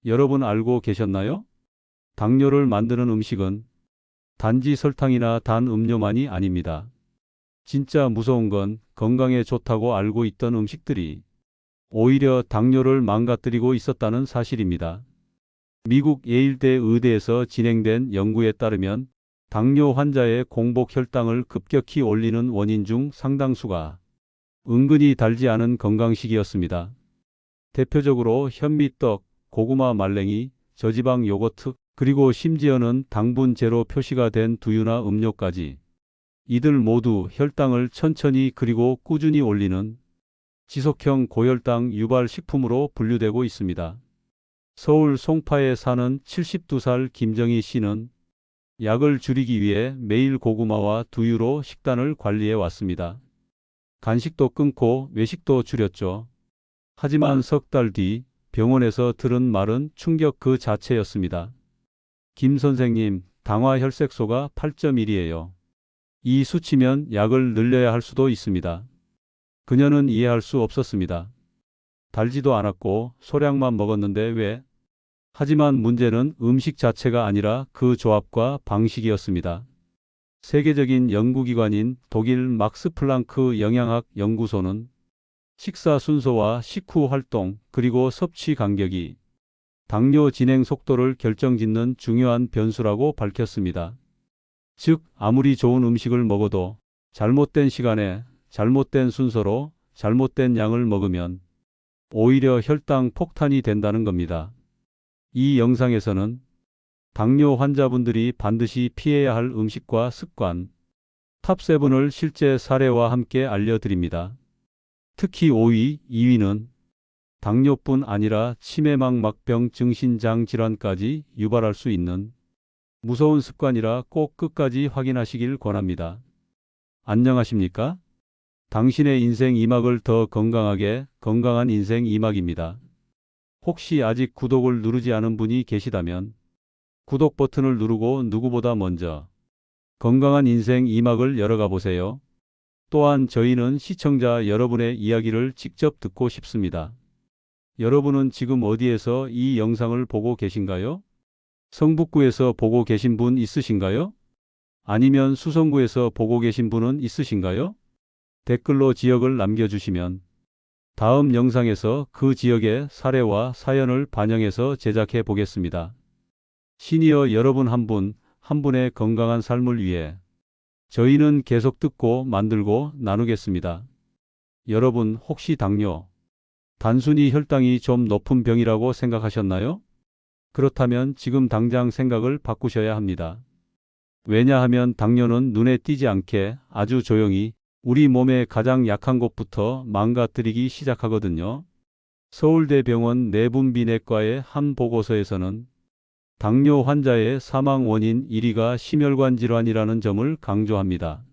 여러분 알고 계셨나요? 당뇨를 만드는 음식은 단지 설탕이나 단 음료만이 아닙니다. 진짜 무서운 건 건강에 좋다고 알고 있던 음식들이 오히려 당뇨를 망가뜨리고 있었다는 사실입니다. 미국 예일대 의대에서 진행된 연구에 따르면 당뇨 환자의 공복 혈당을 급격히 올리는 원인 중 상당수가 은근히 달지 않은 건강식이었습니다. 대표적으로 현미떡, 고구마 말랭이, 저지방 요거트, 그리고 심지어는 당분 제로 표시가 된 두유나 음료까지 이들 모두 혈당을 천천히 그리고 꾸준히 올리는 지속형 고혈당 유발 식품으로 분류되고 있습니다. 서울 송파에 사는 72살 김정희 씨는 약을 줄이기 위해 매일 고구마와 두유로 식단을 관리해 왔습니다. 간식도 끊고 외식도 줄였죠. 하지만 석 달 뒤 병원에서 들은 말은 충격 그 자체였습니다. 김 선생님, 당화혈색소가 8.1이에요. 이 수치면 약을 늘려야 할 수도 있습니다. 그녀는 이해할 수 없었습니다. 달지도 않았고 소량만 먹었는데 왜? 하지만 문제는 음식 자체가 아니라 그 조합과 방식이었습니다. 세계적인 연구기관인 독일 막스 플랑크 영양학 연구소는 식사 순서와 식후 활동 그리고 섭취 간격이 당뇨 진행 속도를 결정짓는 중요한 변수라고 밝혔습니다. 즉, 아무리 좋은 음식을 먹어도 잘못된 시간에 잘못된 순서로 잘못된 양을 먹으면 오히려 혈당 폭탄이 된다는 겁니다. 이 영상에서는 당뇨 환자분들이 반드시 피해야 할 음식과 습관 탑7을 실제 사례와 함께 알려드립니다. 특히 5위, 2위는 당뇨뿐 아니라 치매망 막병 증신장 질환까지 유발할 수 있는 무서운 습관이라 꼭 끝까지 확인하시길 권합니다. 안녕하십니까? 당신의 인생 2막을 더 건강하게 건강한 인생 2막입니다. 혹시 아직 구독을 누르지 않은 분이 계시다면 구독 버튼을 누르고 누구보다 먼저 건강한 인생 2막을 열어가 보세요. 또한 저희는 시청자 여러분의 이야기를 직접 듣고 싶습니다. 여러분은 지금 어디에서 이 영상을 보고 계신가요? 성북구에서 보고 계신 분 있으신가요? 아니면 수성구에서 보고 계신 분은 있으신가요? 댓글로 지역을 남겨주시면 다음 영상에서 그 지역의 사례와 사연을 반영해서 제작해 보겠습니다. 시니어 여러분 한 분 한 분의 건강한 삶을 위해 저희는 계속 듣고 만들고 나누겠습니다. 여러분 혹시 당뇨, 단순히 혈당이 좀 높은 병이라고 생각하셨나요? 그렇다면 지금 당장 생각을 바꾸셔야 합니다. 왜냐하면 당뇨는 눈에 띄지 않게 아주 조용히 우리 몸의 가장 약한 곳부터 망가뜨리기 시작하거든요. 서울대병원 내분비내과의 한 보고서에서는 당뇨 환자의 사망 원인 1위가 심혈관 질환이라는 점을 강조합니다.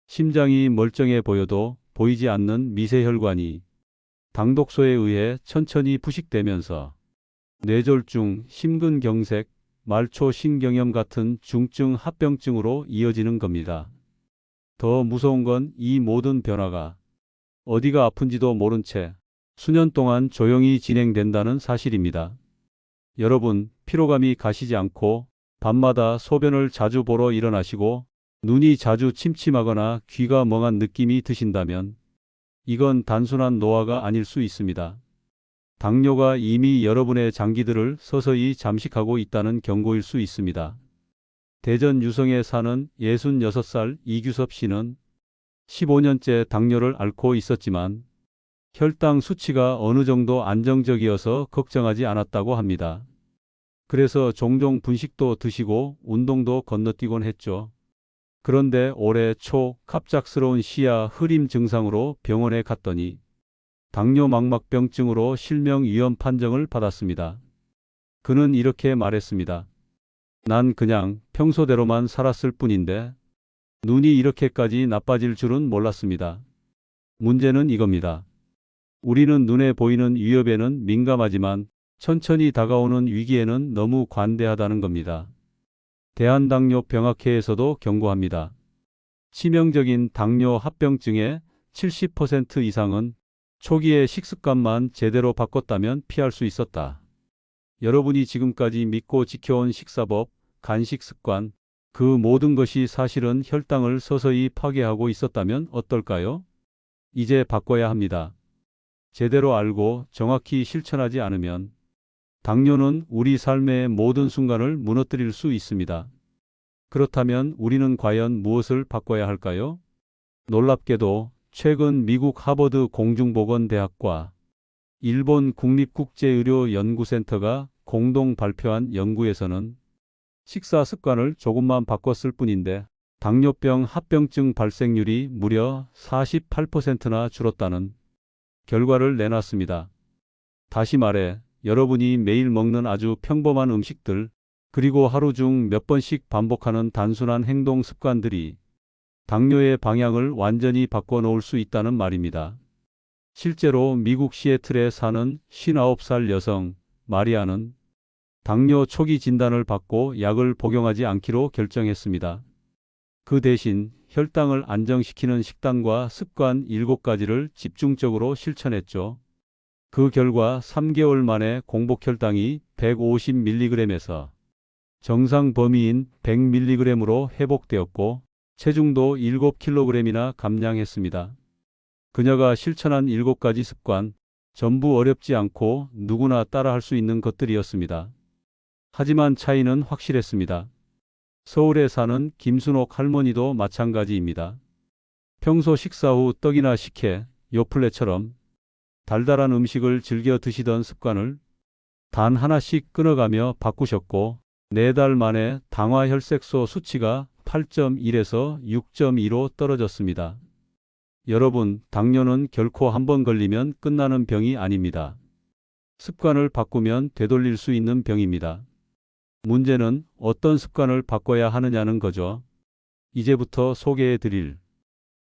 심장이 멀쩡해 보여도 보이지 않는 미세혈관이 당독소에 의해 천천히 부식되면서 뇌졸중, 심근경색, 말초신경염 같은 중증 합병증으로 이어지는 겁니다. 더 무서운 건 이 모든 변화가 어디가 아픈지도 모른 채 수년 동안 조용히 진행된다는 사실입니다. 여러분, 피로감이 가시지 않고 밤마다 소변을 자주 보러 일어나시고 눈이 자주 침침하거나 귀가 멍한 느낌이 드신다면 이건 단순한 노화가 아닐 수 있습니다. 당뇨가 이미 여러분의 장기들을 서서히 잠식하고 있다는 경고일 수 있습니다. 대전 유성에 사는 66살 이규섭 씨는 15년째 당뇨를 앓고 있었지만 혈당 수치가 어느 정도 안정적이어서 걱정하지 않았다고 합니다. 그래서 종종 분식도 드시고 운동도 건너뛰곤 했죠. 그런데 올해 초 갑작스러운 시야 흐림 증상으로 병원에 갔더니 당뇨 망막병증으로 실명 위험 판정을 받았습니다. 그는 이렇게 말했습니다. 난 그냥 평소대로만 살았을 뿐인데 눈이 이렇게까지 나빠질 줄은 몰랐습니다. 문제는 이겁니다. 우리는 눈에 보이는 위협에는 민감하지만 천천히 다가오는 위기에는 너무 관대하다는 겁니다. 대한당뇨병학회에서도 경고합니다. 치명적인 당뇨 합병증의 70% 이상은 초기에 식습관만 제대로 바꿨다면 피할 수 있었다. 여러분이 지금까지 믿고 지켜온 식사법, 간식 습관, 그 모든 것이 사실은 혈당을 서서히 파괴하고 있었다면 어떨까요? 이제 바꿔야 합니다. 제대로 알고 정확히 실천하지 않으면 당뇨는 우리 삶의 모든 순간을 무너뜨릴 수 있습니다. 그렇다면 우리는 과연 무엇을 바꿔야 할까요? 놀랍게도 최근 미국 하버드 공중보건대학과 일본 국립국제의료연구센터가 공동 발표한 연구에서는 식사 습관을 조금만 바꿨을 뿐인데 당뇨병 합병증 발생률이 무려 48%나 줄었다는 결과를 내놨습니다. 다시 말해, 여러분이 매일 먹는 아주 평범한 음식들, 그리고 하루 중 몇 번씩 반복하는 단순한 행동 습관들이 당뇨의 방향을 완전히 바꿔 놓을 수 있다는 말입니다. 실제로 미국 시애틀에 사는 59살 여성 마리아는 당뇨 초기 진단을 받고 약을 복용하지 않기로 결정했습니다. 그 대신 혈당을 안정시키는 식단과 습관 7가지를 집중적으로 실천했죠. 그 결과 3개월 만에 공복 혈당이 150mg에서 정상 범위인 100mg으로 회복되었고 체중도 7kg이나 감량했습니다. 그녀가 실천한 7가지 습관, 전부 어렵지 않고 누구나 따라할 수 있는 것들이었습니다. 하지만 차이는 확실했습니다. 서울에 사는 김순옥 할머니도 마찬가지입니다. 평소 식사 후 떡이나 식혜, 요플레처럼 달달한 음식을 즐겨 드시던 습관을 단 하나씩 끊어가며 바꾸셨고 4달 만에 당화 혈색소 수치가 8.1에서 6.2로 떨어졌습니다. 여러분, 당뇨는 결코 한번 걸리면 끝나는 병이 아닙니다. 습관을 바꾸면 되돌릴 수 있는 병입니다. 문제는 어떤 습관을 바꿔야 하느냐는 거죠. 이제부터 소개해 드릴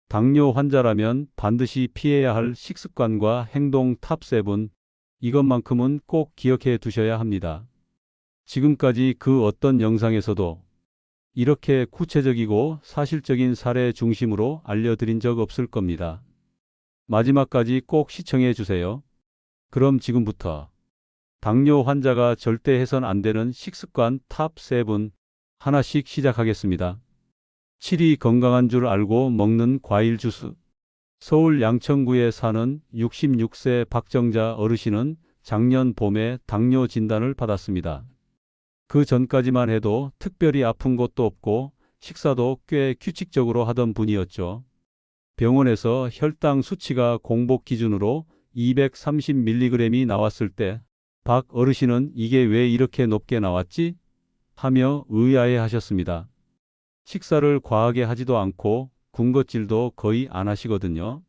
당뇨 환자라면 반드시 피해야 할 식습관과 행동 탑7, 이것만큼은 꼭 기억해 두셔야 합니다. 지금까지 그 어떤 영상에서도 이렇게 구체적이고 사실적인 사례 중심으로 알려드린 적 없을 겁니다. 마지막까지 꼭 시청해 주세요. 그럼 지금부터 당뇨 환자가 절대 해선 안 되는 식습관 탑7 하나씩 시작하겠습니다. 7위 건강한 줄 알고 먹는 과일 주스. 서울 양천구에 사는 66세 박정자 어르신은 작년 봄에 당뇨 진단을 받았습니다. 그 전까지만 해도 특별히 아픈 것도 없고 식사도 꽤 규칙적으로 하던 분이었죠. 병원에서 혈당 수치가 공복 기준으로 230mg이 나왔을 때 박 어르신은 이게 왜 이렇게 높게 나왔지? 하며 의아해 하셨습니다. 식사를 과하게 하지도 않고 군것질도 거의 안 하시거든요.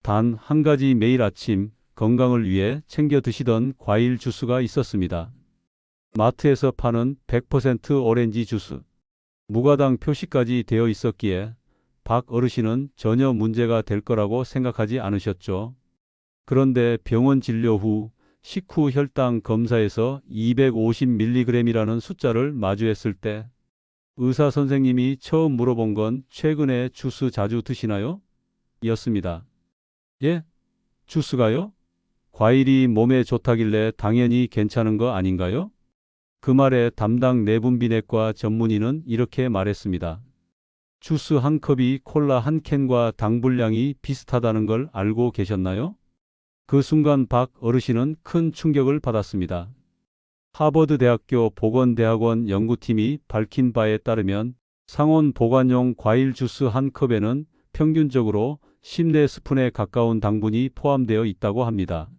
단 한 가지 매일 아침 건강을 위해 챙겨 드시던 과일 주스가 있었습니다. 마트에서 파는 100% 오렌지 주스. 무가당 표시까지 되어 있었기에 박 어르신은 전혀 문제가 될 거라고 생각하지 않으셨죠. 그런데 병원 진료 후 식후 혈당 검사에서 250mg이라는 숫자를 마주했을 때 의사 선생님이 처음 물어본 건 최근에 주스 자주 드시나요? 였습니다. 예? 주스가요? 과일이 몸에 좋다길래 당연히 괜찮은 거 아닌가요? 그 말에 담당 내분비내과 전문의는 이렇게 말했습니다. 주스 한 컵이 콜라 한 캔과 당 분량이 비슷하다는 걸 알고 계셨나요? 그 순간 박 어르신은 큰 충격을 받았습니다. 하버드 대학교 보건대학원 연구팀이 밝힌 바에 따르면 상온 보관용 과일 주스 한 컵에는 평균적으로 10스푼에 가까운 당분이 포함되어 있다고 합니다.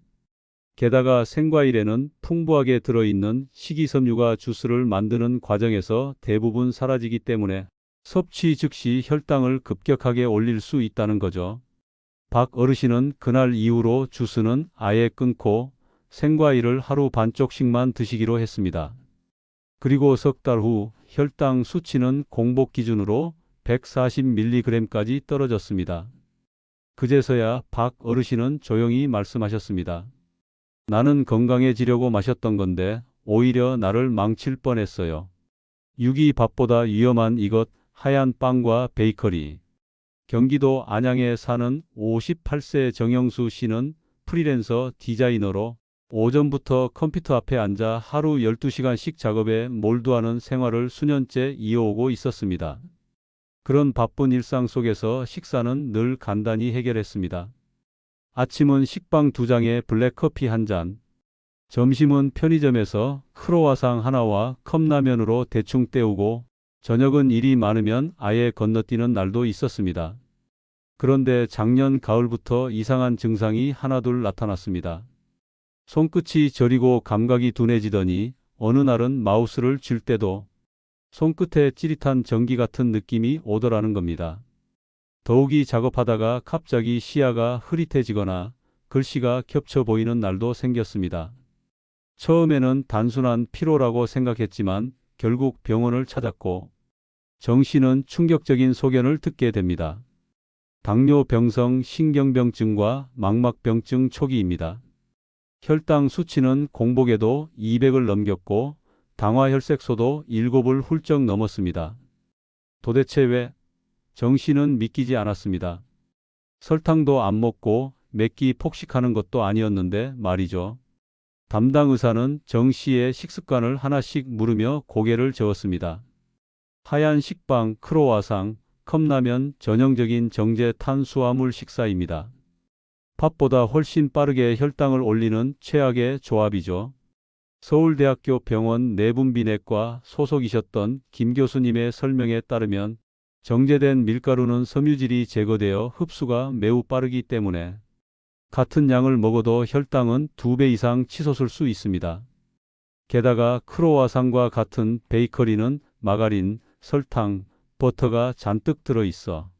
게다가 생과일에는 풍부하게 들어있는 식이섬유가 주스를 만드는 과정에서 대부분 사라지기 때문에 섭취 즉시 혈당을 급격하게 올릴 수 있다는 거죠. 박 어르신은 그날 이후로 주스는 아예 끊고 생과일을 하루 반쪽씩만 드시기로 했습니다. 그리고 석 달 후 혈당 수치는 공복 기준으로 140mg까지 떨어졌습니다. 그제서야 박 어르신은 조용히 말씀하셨습니다. 나는 건강해지려고 마셨던 건데 오히려 나를 망칠 뻔했어요. 유기밥보다 위험한 이것 하얀 빵과 베이커리. 경기도 안양에 사는 58세 정영수 씨는 프리랜서 디자이너로 오전부터 컴퓨터 앞에 앉아 하루 12시간씩 작업에 몰두하는 생활을 수년째 이어오고 있었습니다. 그런 바쁜 일상 속에서 식사는 늘 간단히 해결했습니다. 아침은 식빵 2장에 블랙커피 1잔, 점심은 편의점에서 크로와상 하나와 컵라면으로 대충 때우고 저녁은 일이 많으면 아예 건너뛰는 날도 있었습니다. 그런데 작년 가을부터 이상한 증상이 하나둘 나타났습니다. 손끝이 저리고 감각이 둔해지더니 어느 날은 마우스를 쥘 때도 손끝에 찌릿한 전기 같은 느낌이 오더라는 겁니다. 더욱이 작업하다가 갑자기 시야가 흐릿해지거나 글씨가 겹쳐 보이는 날도 생겼습니다. 처음에는 단순한 피로라고 생각했지만 결국 병원을 찾았고 정 씨는 충격적인 소견을 듣게 됩니다. 당뇨병성 신경병증과 망막병증 초기입니다. 혈당 수치는 공복에도 200을 넘겼고 당화혈색소도 7을 훌쩍 넘었습니다. 도대체 왜? 정 씨는 믿기지 않았습니다. 설탕도 안 먹고 몇 끼 폭식하는 것도 아니었는데 말이죠. 담당 의사는 정 씨의 식습관을 하나씩 물으며 고개를 저었습니다. 하얀 식빵, 크로와상, 컵라면 전형적인 정제 탄수화물 식사입니다. 밥보다 훨씬 빠르게 혈당을 올리는 최악의 조합이죠. 서울대학교 병원 내분비내과 소속이셨던 김 교수님의 설명에 따르면 정제된 밀가루는 섬유질이 제거되어 흡수가 매우 빠르기 때문에 같은 양을 먹어도 혈당은 2배 이상 치솟을 수 있습니다. 게다가 크로와상과 같은 베이커리는 마가린, 설탕, 버터가 잔뜩 들어있어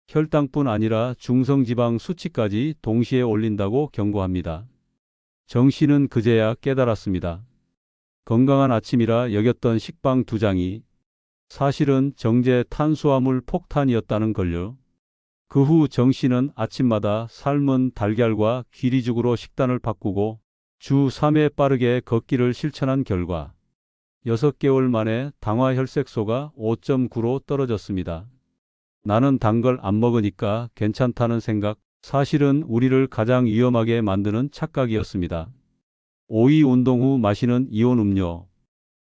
혈당뿐 아니라 중성지방 수치까지 동시에 올린다고 경고합니다. 정 씨는 그제야 깨달았습니다. 건강한 아침이라 여겼던 식빵 2장이 사실은 정제 탄수화물 폭탄이었다는 걸요. 그 후 정 씨는 아침마다 삶은 달걀과 귀리죽으로 식단을 바꾸고 주 3회 빠르게 걷기를 실천한 결과 6개월 만에 당화혈색소가 5.9로 떨어졌습니다. 나는 단 걸 안 먹으니까 괜찮다는 생각, 사실은 우리를 가장 위험하게 만드는 착각이었습니다. 오이 운동 후 마시는 이온 음료.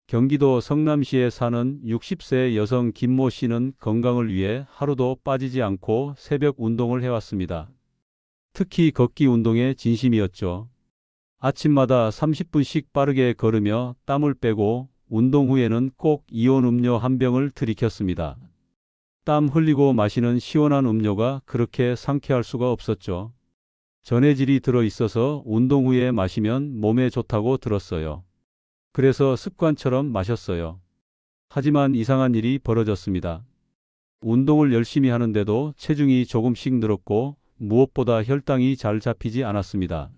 경기도 성남시에 사는 60세 여성 김모 씨는 건강을 위해 하루도 빠지지 않고 새벽 운동을 해왔습니다. 특히 걷기 운동에 진심이었죠. 아침마다 30분씩 빠르게 걸으며 땀을 빼고 운동 후에는 꼭 이온 음료 한 병을 들이켰습니다. 땀 흘리고 마시는 시원한 음료가 그렇게 상쾌할 수가 없었죠. 전해질이 들어있어서 운동 후에 마시면 몸에 좋다고 들었어요. 그래서 습관처럼 마셨어요. 하지만 이상한 일이 벌어졌습니다. 운동을 열심히 하는데도 체중이 조금씩 늘었고 무엇보다 혈당이 잘 잡히지 않았습니다.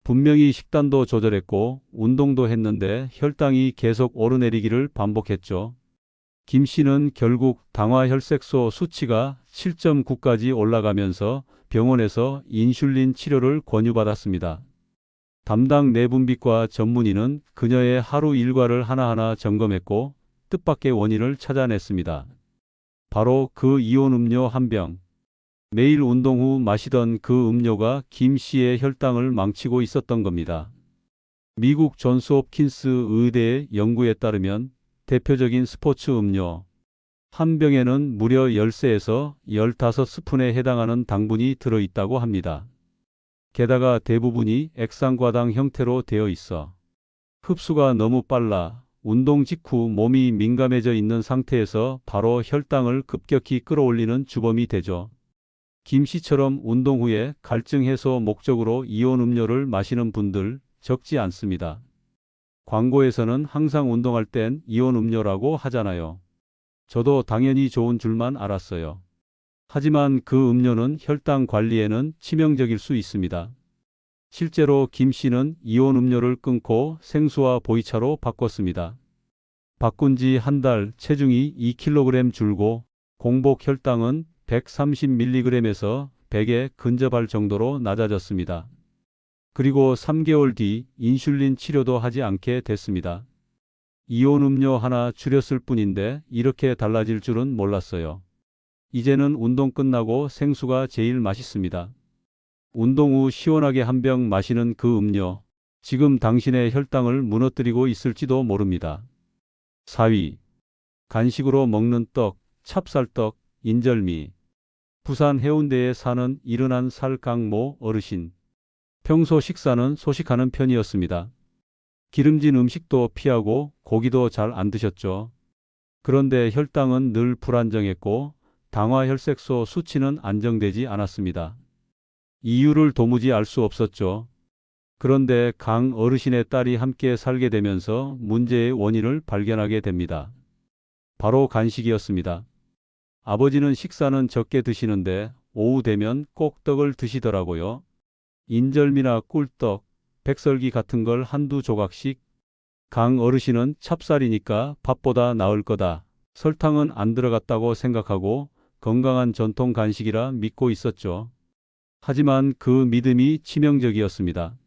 분명히 식단도 조절했고 운동도 했는데 혈당이 계속 오르내리기를 반복했죠. 김 씨는 결국 당화혈색소 수치가 7.9까지 올라가면서 병원에서 인슐린 치료를 권유받았습니다. 담당 내분비과 전문의는 그녀의 하루 일과를 하나하나 점검했고 뜻밖의 원인을 찾아냈습니다. 바로 그 이온 음료 한 병. 매일 운동 후 마시던 그 음료가 김 씨의 혈당을 망치고 있었던 겁니다. 미국 존스홉킨스 의대의 연구에 따르면 대표적인 스포츠 음료 한 병에는 무려 13에서 15스푼에 해당하는 당분이 들어있다고 합니다. 게다가 대부분이 액상과당 형태로 되어 있어 흡수가 너무 빨라 운동 직후 몸이 민감해져 있는 상태에서 바로 혈당을 급격히 끌어올리는 주범이 되죠. 김 씨처럼 운동 후에 갈증 해소 목적으로 이온 음료를 마시는 분들 적지 않습니다. 광고에서는 항상 운동할 땐 이온 음료라고 하잖아요. 저도 당연히 좋은 줄만 알았어요. 하지만 그 음료는 혈당 관리에는 치명적일 수 있습니다. 실제로 김 씨는 이온 음료를 끊고 생수와 보이차로 바꿨습니다. 바꾼 지 한 달 체중이 2kg 줄고 공복 혈당은 130mg에서 100에 근접할 정도로 낮아졌습니다. 그리고 3개월 뒤 인슐린 치료도 하지 않게 됐습니다. 이온 음료 하나 줄였을 뿐인데 이렇게 달라질 줄은 몰랐어요. 이제는 운동 끝나고 생수가 제일 맛있습니다. 운동 후 시원하게 한 병 마시는 그 음료. 지금 당신의 혈당을 무너뜨리고 있을지도 모릅니다. 4위. 간식으로 먹는 떡, 찹쌀떡, 인절미. 부산 해운대에 사는 71살 강모 어르신. 평소 식사는 소식하는 편이었습니다. 기름진 음식도 피하고 고기도 잘 안 드셨죠. 그런데 혈당은 늘 불안정했고 당화혈색소 수치는 안정되지 않았습니다. 이유를 도무지 알 수 없었죠. 그런데 강 어르신의 딸이 함께 살게 되면서 문제의 원인을 발견하게 됩니다. 바로 간식이었습니다. 아버지는 식사는 적게 드시는데 오후 되면 꼭 떡을 드시더라고요. 인절미나 꿀떡, 백설기 같은 걸 한두 조각씩. 강 어르신은 찹쌀이니까 밥보다 나을 거다. 설탕은 안 들어갔다고 생각하고 건강한 전통 간식이라 믿고 있었죠. 하지만 그 믿음이 치명적이었습니다.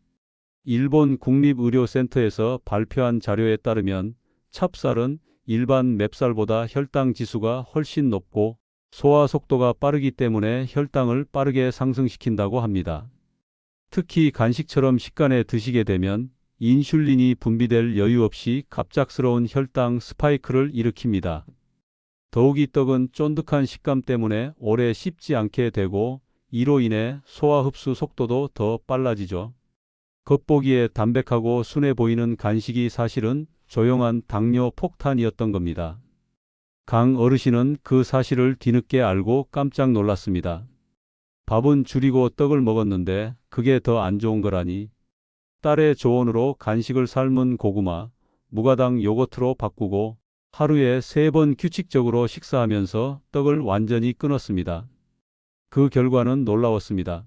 일본 국립의료센터에서 발표한 자료에 따르면 찹쌀은 일반 맵쌀보다 혈당 지수가 훨씬 높고 소화 속도가 빠르기 때문에 혈당을 빠르게 상승시킨다고 합니다. 특히 간식처럼 식간에 드시게 되면 인슐린이 분비될 여유 없이 갑작스러운 혈당 스파이크를 일으킵니다. 더욱이 떡은 쫀득한 식감 때문에 오래 씹지 않게 되고 이로 인해 소화 흡수 속도도 더 빨라지죠. 겉보기에 담백하고 순해 보이는 간식이 사실은 조용한 당뇨 폭탄이었던 겁니다. 강 어르신은 그 사실을 뒤늦게 알고 깜짝 놀랐습니다. 밥은 줄이고 떡을 먹었는데 그게 더 안 좋은 거라니. 딸의 조언으로 간식을 삶은 고구마, 무가당 요거트로 바꾸고 하루에 3번 규칙적으로 식사하면서 떡을 완전히 끊었습니다. 그 결과는 놀라웠습니다.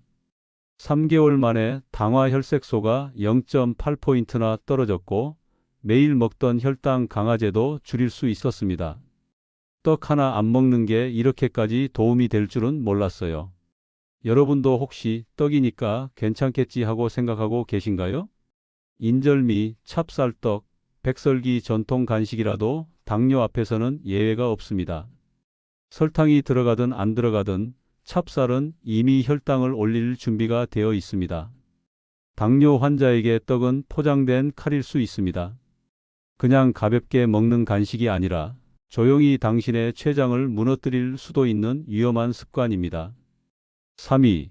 3개월 만에 당화혈색소가 0.8포인트나 떨어졌고 매일 먹던 혈당 강화제도 줄일 수 있었습니다. 떡 하나 안 먹는 게 이렇게까지 도움이 될 줄은 몰랐어요. 여러분도 혹시 떡이니까 괜찮겠지 하고 생각하고 계신가요? 인절미, 찹쌀떡, 백설기 전통 간식이라도 당뇨 앞에서는 예외가 없습니다. 설탕이 들어가든 안 들어가든 찹쌀은 이미 혈당을 올릴 준비가 되어 있습니다. 당뇨 환자에게 떡은 포장된 칼일 수 있습니다. 그냥 가볍게 먹는 간식이 아니라 조용히 당신의 췌장을 무너뜨릴 수도 있는 위험한 습관입니다. 3위.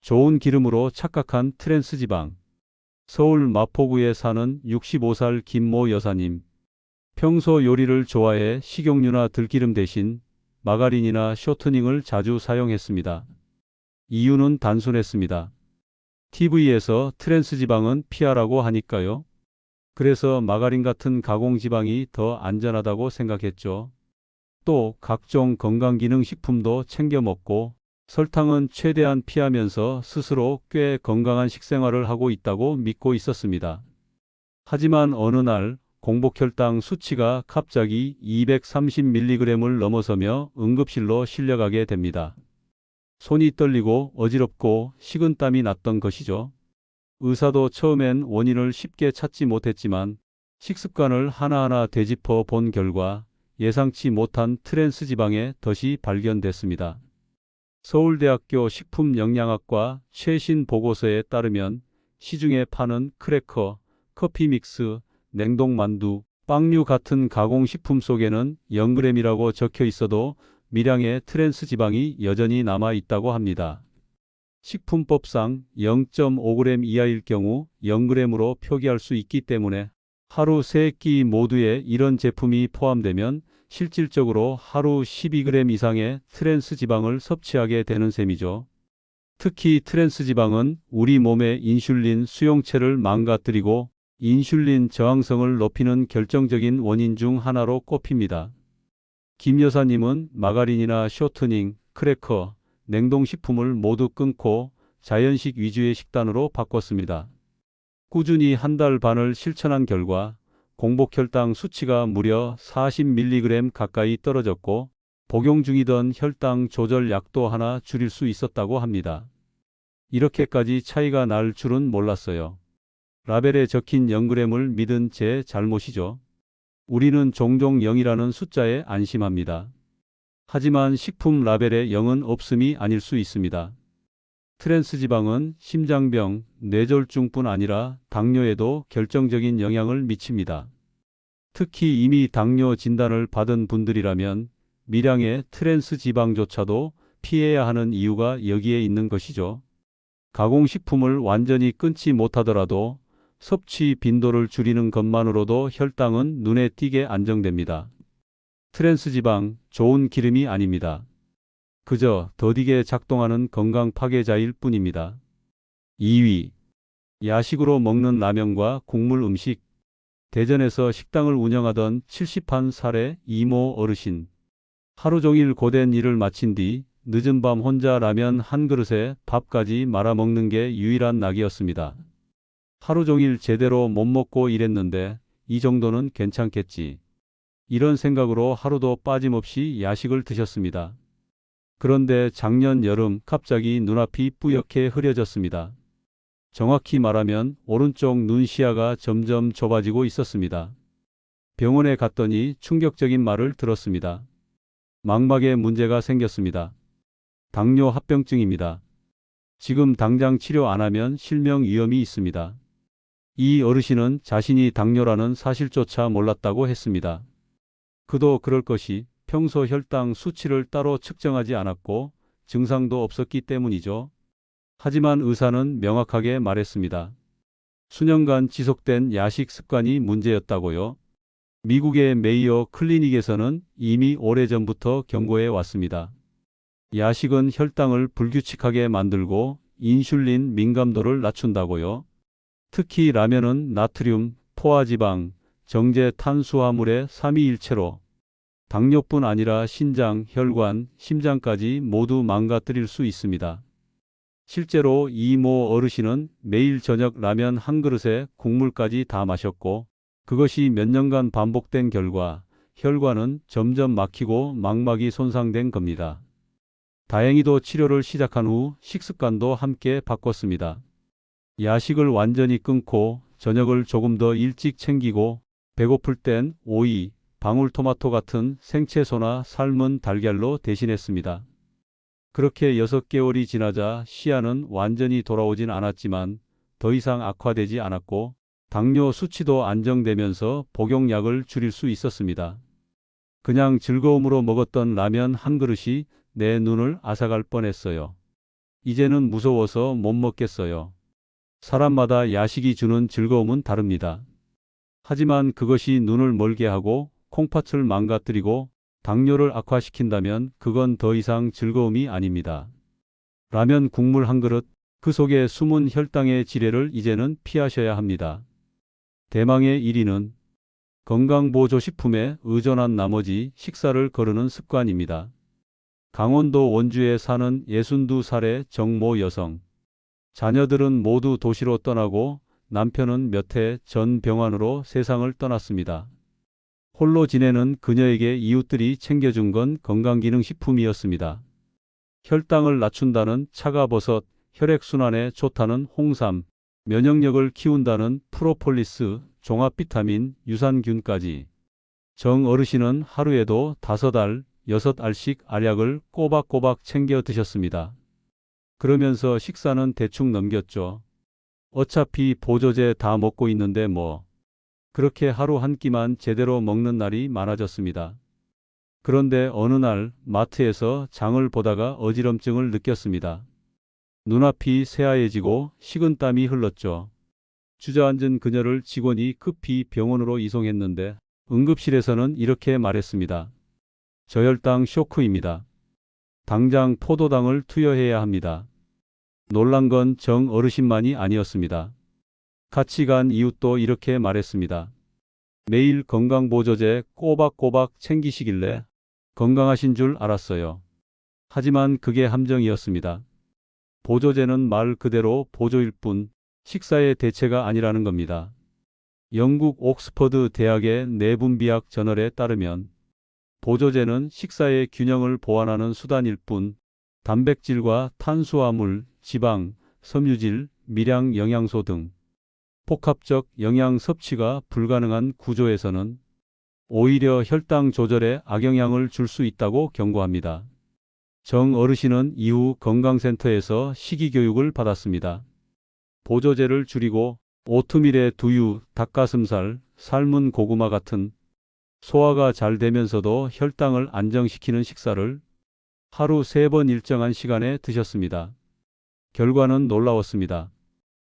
좋은 기름으로 착각한 트랜스지방. 서울 마포구에 사는 65살 김모 여사님. 평소 요리를 좋아해 식용유나 들기름 대신 마가린이나 쇼트닝을 자주 사용했습니다. 이유는 단순했습니다. TV에서 트랜스지방은 피하라고 하니까요. 그래서 마가린 같은 가공지방이 더 안전하다고 생각했죠. 또 각종 건강기능식품도 챙겨 먹고 설탕은 최대한 피하면서 스스로 꽤 건강한 식생활을 하고 있다고 믿고 있었습니다. 하지만 어느 날 공복혈당 수치가 갑자기 230mg을 넘어서며 응급실로 실려가게 됩니다. 손이 떨리고 어지럽고 식은땀이 났던 것이죠. 의사도 처음엔 원인을 쉽게 찾지 못했지만 식습관을 하나하나 되짚어 본 결과 예상치 못한 트랜스지방의 덫이 발견됐습니다. 서울대학교 식품영양학과 최신 보고서에 따르면 시중에 파는 크래커, 커피 믹스, 냉동만두, 빵류 같은 가공식품 속에는 0g이라고 적혀 있어도 미량의 트랜스지방이 여전히 남아 있다고 합니다. 식품법상 0.5g 이하일 경우 0g으로 표기할 수 있기 때문에 하루 3끼 모두에 이런 제품이 포함되면 실질적으로 하루 12g 이상의 트랜스지방을 섭취하게 되는 셈이죠. 특히 트랜스지방은 우리 몸의 인슐린 수용체를 망가뜨리고 인슐린 저항성을 높이는 결정적인 원인 중 하나로 꼽힙니다. 김 여사님은 마가린이나 쇼트닝, 크래커, 냉동식품을 모두 끊고 자연식 위주의 식단으로 바꿨습니다. 꾸준히 한 달 반을 실천한 결과 공복혈당 수치가 무려 40mg 가까이 떨어졌고 복용 중이던 혈당 조절 약도 하나 줄일 수 있었다고 합니다. 이렇게까지 차이가 날 줄은 몰랐어요. 라벨에 적힌 0g을 믿은 제 잘못이죠. 우리는 종종 0이라는 숫자에 안심합니다. 하지만 식품 라벨에 0은 없음이 아닐 수 있습니다. 트랜스지방은 심장병, 뇌졸중뿐 아니라 당뇨에도 결정적인 영향을 미칩니다. 특히 이미 당뇨 진단을 받은 분들이라면 미량의 트랜스지방조차도 피해야 하는 이유가 여기에 있는 것이죠. 가공식품을 완전히 끊지 못하더라도 섭취 빈도를 줄이는 것만으로도 혈당은 눈에 띄게 안정됩니다. 트랜스지방, 좋은 기름이 아닙니다. 그저 더디게 작동하는 건강 파괴자일 뿐입니다. 2위. 야식으로 먹는 라면과 국물 음식. 대전에서 식당을 운영하던 70한 살의 이모 어르신. 하루 종일 고된 일을 마친 뒤 늦은 밤 혼자 라면 한 그릇에 밥까지 말아 먹는 게 유일한 낙이었습니다. 하루 종일 제대로 못 먹고 일했는데 이 정도는 괜찮겠지. 이런 생각으로 하루도 빠짐없이 야식을 드셨습니다. 그런데 작년 여름 갑자기 눈앞이 뿌옇게 흐려졌습니다. 정확히 말하면 오른쪽 눈 시야가 점점 좁아지고 있었습니다. 병원에 갔더니 충격적인 말을 들었습니다. 망막에 문제가 생겼습니다. 당뇨 합병증입니다. 지금 당장 치료 안 하면 실명 위험이 있습니다. 이 어르신은 자신이 당뇨라는 사실조차 몰랐다고 했습니다. 그도 그럴 것이 평소 혈당 수치를 따로 측정하지 않았고 증상도 없었기 때문이죠. 하지만 의사는 명확하게 말했습니다. 수년간 지속된 야식 습관이 문제였다고요. 미국의 메이오 클리닉에서는 이미 오래전부터 경고해 왔습니다. 야식은 혈당을 불규칙하게 만들고 인슐린 민감도를 낮춘다고요. 특히 라면은 나트륨, 포화지방, 정제 탄수화물의 삼위일체로 당뇨뿐 아니라 신장, 혈관, 심장까지 모두 망가뜨릴 수 있습니다. 실제로 이모 어르신은 매일 저녁 라면 한 그릇에 국물까지 다 마셨고 그것이 몇 년간 반복된 결과 혈관은 점점 막히고 망막이 손상된 겁니다. 다행히도 치료를 시작한 후 식습관도 함께 바꿨습니다. 야식을 완전히 끊고 저녁을 조금 더 일찍 챙기고 배고플 땐 오이, 방울토마토 같은 생채소나 삶은 달걀로 대신했습니다. 그렇게 6개월이 지나자 시야는 완전히 돌아오진 않았지만 더 이상 악화되지 않았고 당뇨 수치도 안정되면서 복용약을 줄일 수 있었습니다. 그냥 즐거움으로 먹었던 라면 한 그릇이 내 눈을 앗아갈 뻔했어요. 이제는 무서워서 못 먹겠어요. 사람마다 야식이 주는 즐거움은 다릅니다. 하지만 그것이 눈을 멀게 하고 콩팥을 망가뜨리고 당뇨를 악화시킨다면 그건 더 이상 즐거움이 아닙니다. 라면 국물 한 그릇, 그 속에 숨은 혈당의 지뢰를 이제는 피하셔야 합니다. 대망의 1위는 건강보조식품에 의존한 나머지 식사를 거르는 습관입니다. 강원도 원주에 사는 62살의 정모 여성. 자녀들은 모두 도시로 떠나고 남편은 몇 해 전 병환으로 세상을 떠났습니다. 홀로 지내는 그녀에게 이웃들이 챙겨준 건 건강기능식품이었습니다. 혈당을 낮춘다는 차가버섯, 혈액순환에 좋다는 홍삼, 면역력을 키운다는 프로폴리스, 종합비타민, 유산균까지. 정 어르신은 하루에도 5알, 6알씩 알약을 꼬박꼬박 챙겨 드셨습니다. 그러면서 식사는 대충 넘겼죠. 어차피 보조제 다 먹고 있는데 뭐. 그렇게 하루 한 끼만 제대로 먹는 날이 많아졌습니다. 그런데 어느 날 마트에서 장을 보다가 어지럼증을 느꼈습니다. 눈앞이 새하얘지고 식은땀이 흘렀죠. 주저앉은 그녀를 직원이 급히 병원으로 이송했는데 응급실에서는 이렇게 말했습니다. 저혈당 쇼크입니다. 당장 포도당을 투여해야 합니다. 놀란 건 정 어르신만이 아니었습니다. 같이 간 이웃도 이렇게 말했습니다. 매일 건강보조제 꼬박꼬박 챙기시길래 건강하신 줄 알았어요. 하지만 그게 함정이었습니다. 보조제는 말 그대로 보조일 뿐 식사의 대체가 아니라는 겁니다. 영국 옥스퍼드 대학의 내분비학 저널에 따르면 보조제는 식사의 균형을 보완하는 수단일 뿐 단백질과 탄수화물, 지방, 섬유질, 미량 영양소 등 복합적 영양 섭취가 불가능한 구조에서는 오히려 혈당 조절에 악영향을 줄 수 있다고 경고합니다. 정 어르신은 이후 건강센터에서 식이교육을 받았습니다. 보조제를 줄이고 오트밀에 두유, 닭가슴살, 삶은 고구마 같은 소화가 잘 되면서도 혈당을 안정시키는 식사를 하루 3번 일정한 시간에 드셨습니다. 결과는 놀라웠습니다.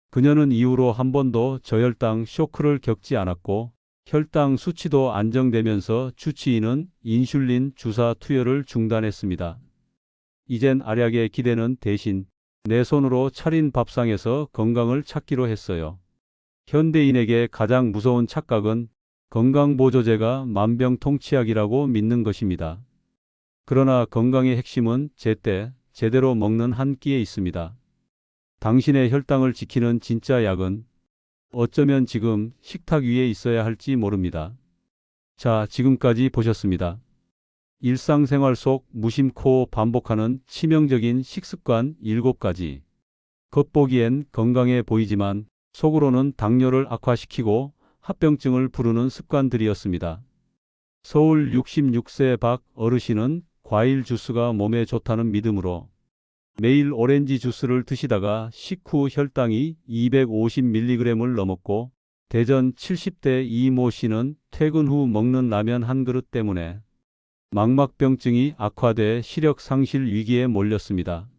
그녀는 이후로 한 번도 저혈당 쇼크를 겪지 않았고 혈당 수치도 안정되면서 주치의는 인슐린 주사 투여를 중단했습니다. 이젠 알약의 기대는 대신 내 손으로 차린 밥상에서 건강을 찾기로 했어요. 현대인에게 가장 무서운 착각은 건강보조제가 만병통치약이라고 믿는 것입니다. 그러나 건강의 핵심은 제때 제대로 먹는 한 끼에 있습니다. 당신의 혈당을 지키는 진짜 약은 어쩌면 지금 식탁 위에 있어야 할지 모릅니다. 자, 지금까지 보셨습니다. 일상생활 속 무심코 반복하는 치명적인 식습관 7가지. 겉보기엔 건강해 보이지만 속으로는 당뇨를 악화시키고 합병증을 부르는 습관들이었습니다. 서울 66세 박 어르신은 과일 주스가 몸에 좋다는 믿음으로 매일 오렌지 주스를 드시다가 식후 혈당이 250mg을 넘었고 대전 70대 이모 씨는 퇴근 후 먹는 라면 한 그릇 때문에 망막병증이 악화돼 시력 상실 위기에 몰렸습니다.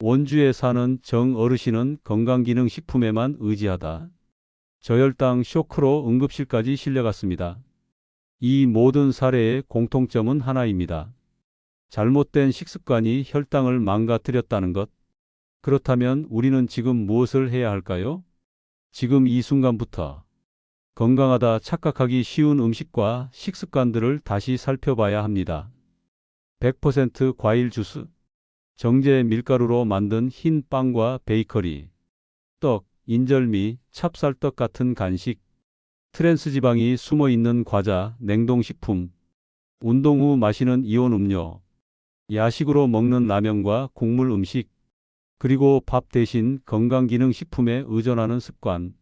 원주에 사는 정 어르신은 건강기능식품에만 의지하다 저혈당 쇼크로 응급실까지 실려갔습니다. 이 모든 사례의 공통점은 하나입니다. 잘못된 식습관이 혈당을 망가뜨렸다는 것. 그렇다면 우리는 지금 무엇을 해야 할까요? 지금 이 순간부터 건강하다 착각하기 쉬운 음식과 식습관들을 다시 살펴봐야 합니다. 100% 과일 주스, 정제 밀가루로 만든 흰 빵과 베이커리, 떡, 인절미, 찹쌀떡 같은 간식, 트랜스 지방이 숨어 있는 과자, 냉동식품, 운동 후 마시는 이온 음료, 야식으로 먹는 라면과 국물 음식, 그리고 밥 대신 건강기능식품에 의존하는 습관.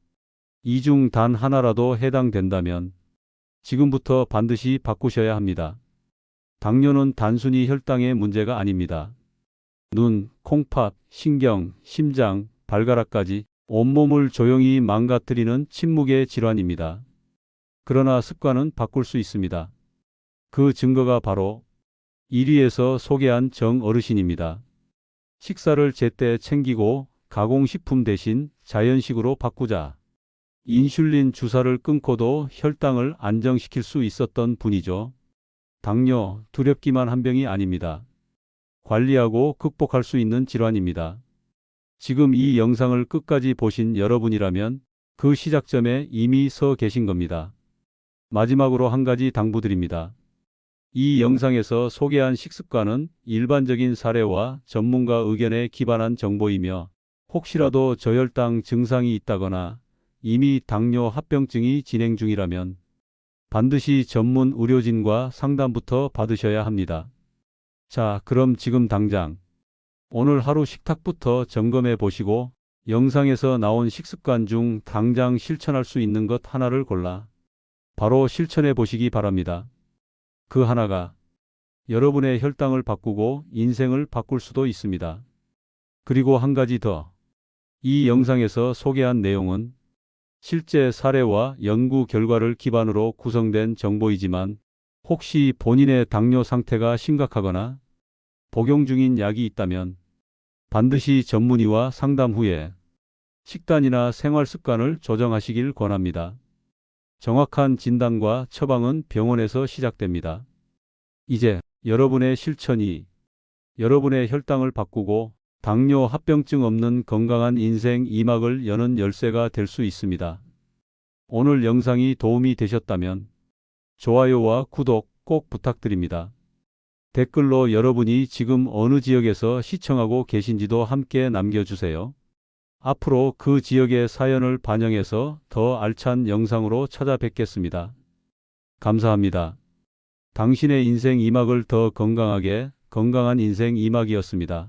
이 중 단 하나라도 해당된다면 지금부터 반드시 바꾸셔야 합니다. 당뇨는 단순히 혈당의 문제가 아닙니다. 눈, 콩팥, 신경, 심장, 발가락까지 온몸을 조용히 망가뜨리는 침묵의 질환입니다. 그러나 습관은 바꿀 수 있습니다. 그 증거가 바로 1위에서 소개한 정 어르신입니다. 식사를 제때 챙기고 가공식품 대신 자연식으로 바꾸자. 인슐린 주사를 끊고도 혈당을 안정시킬 수 있었던 분이죠. 당뇨, 두렵기만 한 병이 아닙니다. 관리하고 극복할 수 있는 질환입니다. 지금 이 영상을 끝까지 보신 여러분이라면 그 시작점에 이미 서 계신 겁니다. 마지막으로 한 가지 당부드립니다. 이 영상에서 소개한 식습관은 일반적인 사례와 전문가 의견에 기반한 정보이며 혹시라도 저혈당 증상이 있다거나 이미 당뇨 합병증이 진행 중이라면 반드시 전문 의료진과 상담부터 받으셔야 합니다. 자, 그럼 지금 당장 오늘 하루 식탁부터 점검해 보시고 영상에서 나온 식습관 중 당장 실천할 수 있는 것 하나를 골라 바로 실천해 보시기 바랍니다. 그 하나가 여러분의 혈당을 바꾸고 인생을 바꿀 수도 있습니다. 그리고 한 가지 더. 이 영상에서 소개한 내용은 실제 사례와 연구 결과를 기반으로 구성된 정보이지만 혹시 본인의 당뇨 상태가 심각하거나 복용 중인 약이 있다면 반드시 전문의와 상담 후에 식단이나 생활 습관을 조정하시길 권합니다. 정확한 진단과 처방은 병원에서 시작됩니다. 이제 여러분의 실천이 여러분의 혈당을 바꾸고 당뇨 합병증 없는 건강한 인생 2막을 여는 열쇠가 될 수 있습니다. 오늘 영상이 도움이 되셨다면 좋아요와 구독 꼭 부탁드립니다. 댓글로 여러분이 지금 어느 지역에서 시청하고 계신지도 함께 남겨주세요. 앞으로 그 지역의 사연을 반영해서 더 알찬 영상으로 찾아뵙겠습니다. 감사합니다. 당신의 인생 2막을 더 건강하게 건강한 인생 2막이었습니다.